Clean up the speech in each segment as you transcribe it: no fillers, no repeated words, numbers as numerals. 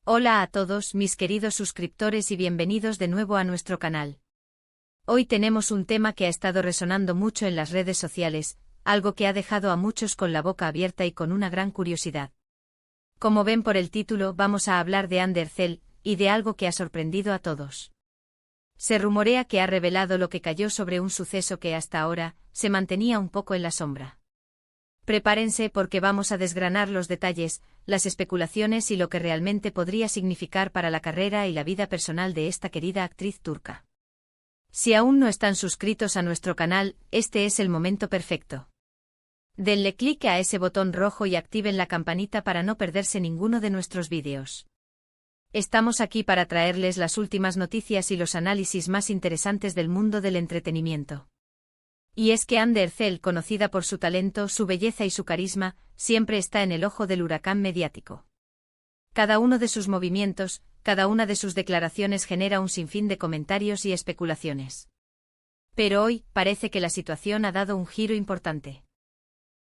Hola a todos mis queridos suscriptores y bienvenidos de nuevo a nuestro canal. Hoy tenemos un tema que ha estado resonando mucho en las redes sociales, algo que ha dejado a muchos con la boca abierta y con una gran curiosidad. Como ven por el título, vamos a hablar de Ander Zell, y de algo que ha sorprendido a todos. Se rumorea que ha revelado lo que cayó sobre un suceso que hasta ahora se mantenía un poco en la sombra. Prepárense porque vamos a desgranar los detalles, las especulaciones y lo que realmente podría significar para la carrera y la vida personal de esta querida actriz turca. Si aún no están suscritos a nuestro canal, este es el momento perfecto. Denle clic a ese botón rojo y activen la campanita para no perderse ninguno de nuestros vídeos. Estamos aquí para traerles las últimas noticias y los análisis más interesantes del mundo del entretenimiento. Y es que Ander Zell, conocida por su talento, su belleza y su carisma, siempre está en el ojo del huracán mediático. Cada uno de sus movimientos, cada una de sus declaraciones genera un sinfín de comentarios y especulaciones. Pero hoy, parece que la situación ha dado un giro importante.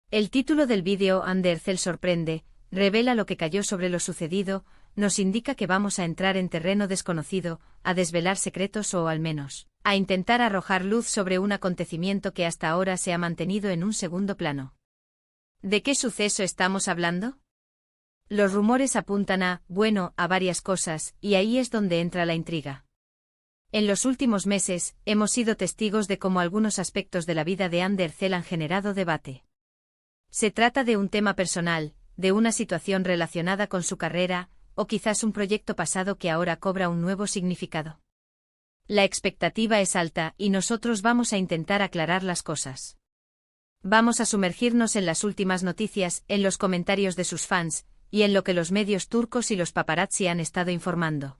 El título del vídeo, Ander Zell sorprende, revela lo que cayó sobre lo sucedido, nos indica que vamos a entrar en terreno desconocido, a desvelar secretos o al menos a intentar arrojar luz sobre un acontecimiento que hasta ahora se ha mantenido en un segundo plano. ¿De qué suceso estamos hablando? Los rumores apuntan a varias cosas, y ahí es donde entra la intriga. En los últimos meses, hemos sido testigos de cómo algunos aspectos de la vida de Ander Zell han generado debate. Se trata de un tema personal, de una situación relacionada con su carrera, o quizás un proyecto pasado que ahora cobra un nuevo significado. La expectativa es alta y nosotros vamos a intentar aclarar las cosas. Vamos a sumergirnos en las últimas noticias, en los comentarios de sus fans, y en lo que los medios turcos y los paparazzi han estado informando.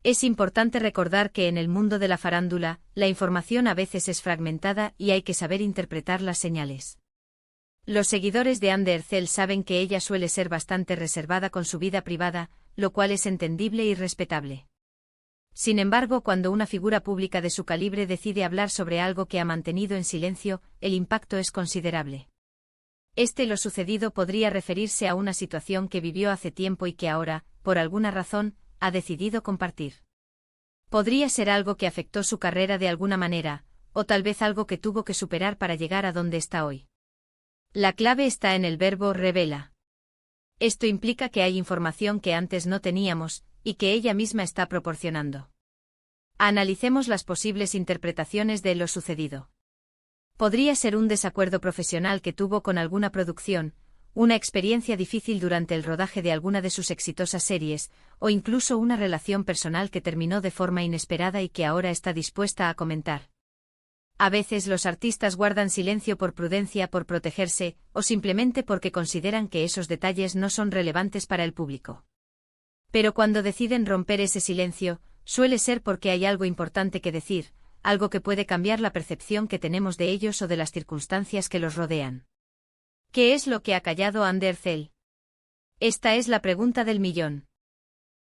Es importante recordar que en el mundo de la farándula, la información a veces es fragmentada y hay que saber interpretar las señales. Los seguidores de Ander Zell saben que ella suele ser bastante reservada con su vida privada, lo cual es entendible y respetable. Sin embargo, cuando una figura pública de su calibre decide hablar sobre algo que ha mantenido en silencio, el impacto es considerable. Lo sucedido podría referirse a una situación que vivió hace tiempo y que ahora, por alguna razón, ha decidido compartir. Podría ser algo que afectó su carrera de alguna manera, o tal vez algo que tuvo que superar para llegar a donde está hoy. La clave está en el verbo revela. Esto implica que hay información que antes no teníamos, y que ella misma está proporcionando. Analicemos las posibles interpretaciones de lo sucedido. Podría ser un desacuerdo profesional que tuvo con alguna producción, una experiencia difícil durante el rodaje de alguna de sus exitosas series, o incluso una relación personal que terminó de forma inesperada y que ahora está dispuesta a comentar. A veces los artistas guardan silencio por prudencia, por protegerse, o simplemente porque consideran que esos detalles no son relevantes para el público. Pero cuando deciden romper ese silencio, suele ser porque hay algo importante que decir, algo que puede cambiar la percepción que tenemos de ellos o de las circunstancias que los rodean. ¿Qué es lo que ha callado Ander Zell? Esta es la pregunta del millón.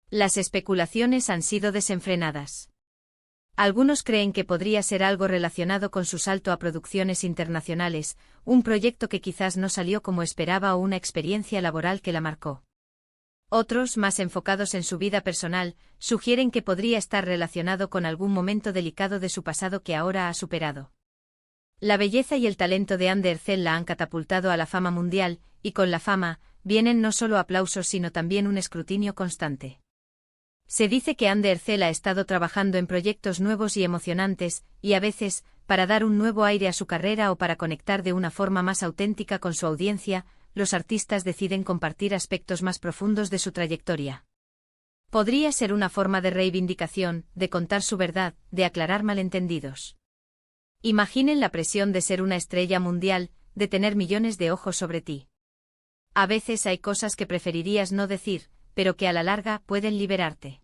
Las especulaciones han sido desenfrenadas. Algunos creen que podría ser algo relacionado con su salto a producciones internacionales, un proyecto que quizás no salió como esperaba o una experiencia laboral que la marcó. Otros, más enfocados en su vida personal, sugieren que podría estar relacionado con algún momento delicado de su pasado que ahora ha superado. La belleza y el talento de Ander Zell la han catapultado a la fama mundial, y con la fama, vienen no solo aplausos sino también un escrutinio constante. Se dice que Ander Zell ha estado trabajando en proyectos nuevos y emocionantes, y a veces, para dar un nuevo aire a su carrera o para conectar de una forma más auténtica con su audiencia, los artistas deciden compartir aspectos más profundos de su trayectoria. Podría ser una forma de reivindicación, de contar su verdad, de aclarar malentendidos. Imaginen la presión de ser una estrella mundial, de tener millones de ojos sobre ti. A veces hay cosas que preferirías no decir, pero que a la larga pueden liberarte.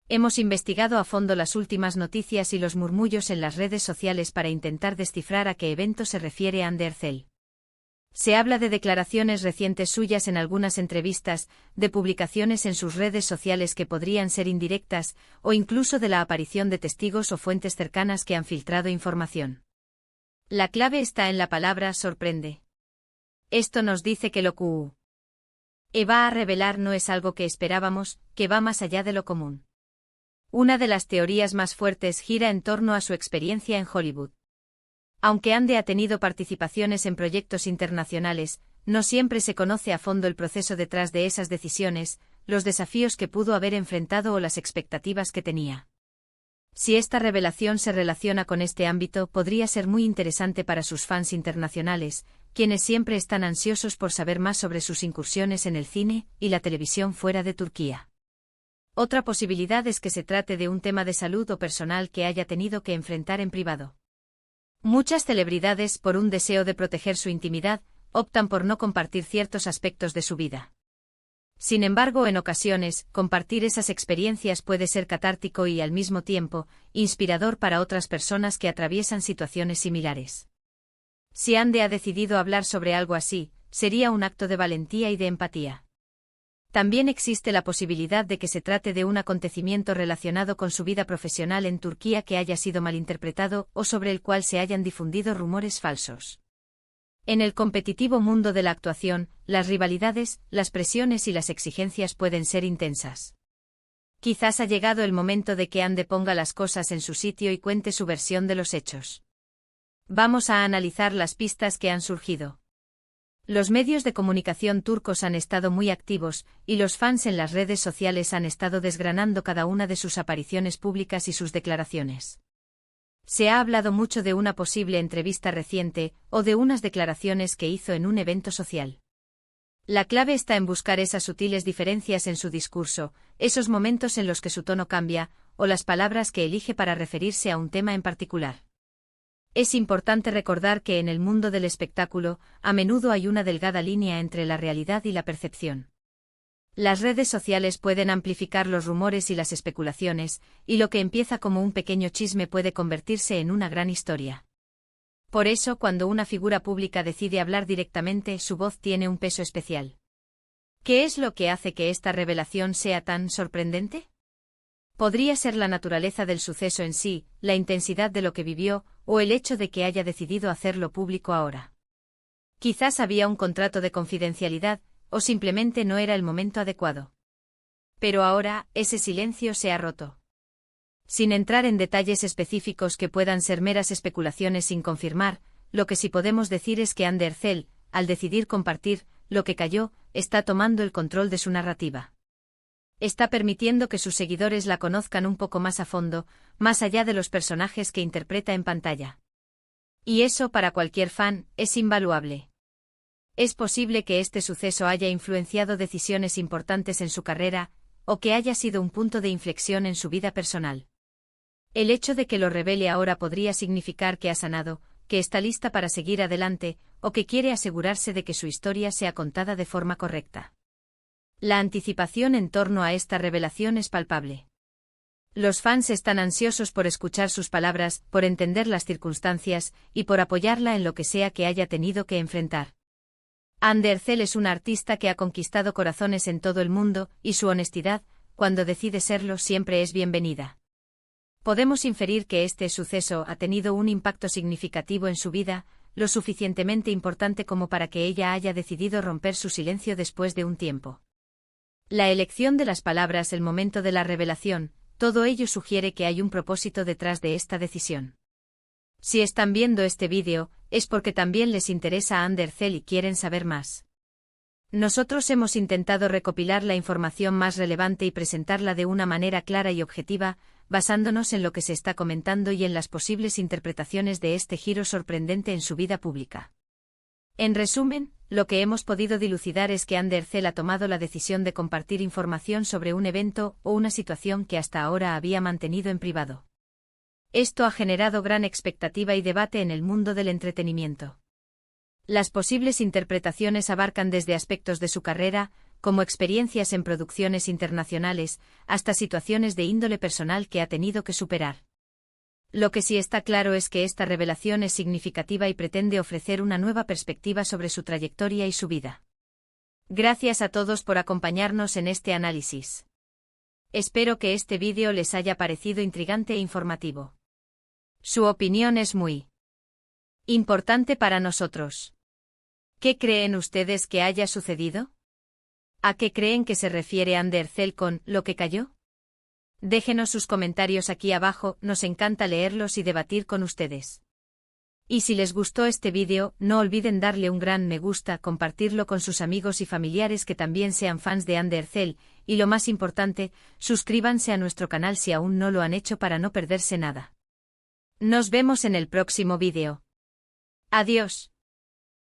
Hemos investigado a fondo las últimas noticias y los murmullos en las redes sociales para intentar descifrar a qué evento se refiere Ander Zell. Se habla de declaraciones recientes suyas en algunas entrevistas, de publicaciones en sus redes sociales que podrían ser indirectas, o incluso de la aparición de testigos o fuentes cercanas que han filtrado información. La clave está en la palabra sorprende. Esto nos dice que lo que va a revelar no es algo que esperábamos, que va más allá de lo común. Una de las teorías más fuertes gira en torno a su experiencia en Hollywood. Aunque Ande ha tenido participaciones en proyectos internacionales, no siempre se conoce a fondo el proceso detrás de esas decisiones, los desafíos que pudo haber enfrentado o las expectativas que tenía. Si esta revelación se relaciona con este ámbito, podría ser muy interesante para sus fans internacionales, quienes siempre están ansiosos por saber más sobre sus incursiones en el cine y la televisión fuera de Turquía. Otra posibilidad es que se trate de un tema de salud o personal que haya tenido que enfrentar en privado. Muchas celebridades, por un deseo de proteger su intimidad, optan por no compartir ciertos aspectos de su vida. Sin embargo, en ocasiones, compartir esas experiencias puede ser catártico y, al mismo tiempo, inspirador para otras personas que atraviesan situaciones similares. Si Ande ha decidido hablar sobre algo así, sería un acto de valentía y de empatía. También existe la posibilidad de que se trate de un acontecimiento relacionado con su vida profesional en Turquía que haya sido malinterpretado o sobre el cual se hayan difundido rumores falsos. En el competitivo mundo de la actuación, las rivalidades, las presiones y las exigencias pueden ser intensas. Quizás ha llegado el momento de que Ande ponga las cosas en su sitio y cuente su versión de los hechos. Vamos a analizar las pistas que han surgido. Los medios de comunicación turcos han estado muy activos, y los fans en las redes sociales han estado desgranando cada una de sus apariciones públicas y sus declaraciones. Se ha hablado mucho de una posible entrevista reciente, o de unas declaraciones que hizo en un evento social. La clave está en buscar esas sutiles diferencias en su discurso, esos momentos en los que su tono cambia, o las palabras que elige para referirse a un tema en particular. Es importante recordar que en el mundo del espectáculo, a menudo hay una delgada línea entre la realidad y la percepción. Las redes sociales pueden amplificar los rumores y las especulaciones, y lo que empieza como un pequeño chisme puede convertirse en una gran historia. Por eso, cuando una figura pública decide hablar directamente, su voz tiene un peso especial. ¿Qué es lo que hace que esta revelación sea tan sorprendente? Podría ser la naturaleza del suceso en sí, la intensidad de lo que vivió, o el hecho de que haya decidido hacerlo público ahora. Quizás había un contrato de confidencialidad, o simplemente no era el momento adecuado. Pero ahora, ese silencio se ha roto. Sin entrar en detalles específicos que puedan ser meras especulaciones sin confirmar, lo que sí podemos decir es que Hande Erçel, al decidir compartir lo que cayó, está tomando el control de su narrativa. Está permitiendo que sus seguidores la conozcan un poco más a fondo, más allá de los personajes que interpreta en pantalla. Y eso, para cualquier fan, es invaluable. Es posible que este suceso haya influenciado decisiones importantes en su carrera, o que haya sido un punto de inflexión en su vida personal. El hecho de que lo revele ahora podría significar que ha sanado, que está lista para seguir adelante, o que quiere asegurarse de que su historia sea contada de forma correcta. La anticipación en torno a esta revelación es palpable. Los fans están ansiosos por escuchar sus palabras, por entender las circunstancias, y por apoyarla en lo que sea que haya tenido que enfrentar. Hande Erçel es una artista que ha conquistado corazones en todo el mundo, y su honestidad, cuando decide serlo, siempre es bienvenida. Podemos inferir que este suceso ha tenido un impacto significativo en su vida, lo suficientemente importante como para que ella haya decidido romper su silencio después de un tiempo. La elección de las palabras, el momento de la revelación, todo ello sugiere que hay un propósito detrás de esta decisión. Si están viendo este vídeo, es porque también les interesa a Hande Erçel y quieren saber más. Nosotros hemos intentado recopilar la información más relevante y presentarla de una manera clara y objetiva, basándonos en lo que se está comentando y en las posibles interpretaciones de este giro sorprendente en su vida pública. En resumen, lo que hemos podido dilucidar es que Hande Erçel ha tomado la decisión de compartir información sobre un evento o una situación que hasta ahora había mantenido en privado. Esto ha generado gran expectativa y debate en el mundo del entretenimiento. Las posibles interpretaciones abarcan desde aspectos de su carrera, como experiencias en producciones internacionales, hasta situaciones de índole personal que ha tenido que superar. Lo que sí está claro es que esta revelación es significativa y pretende ofrecer una nueva perspectiva sobre su trayectoria y su vida. Gracias a todos por acompañarnos en este análisis. Espero que este vídeo les haya parecido intrigante e informativo. Su opinión es muy importante para nosotros. ¿Qué creen ustedes que haya sucedido? ¿A qué creen que se refiere Undercell con lo que cayó? Déjenos sus comentarios aquí abajo, nos encanta leerlos y debatir con ustedes. Y si les gustó este vídeo, no olviden darle un gran me gusta, compartirlo con sus amigos y familiares que también sean fans de Undercell, y lo más importante, suscríbanse a nuestro canal si aún no lo han hecho para no perderse nada. Nos vemos en el próximo vídeo. Adiós.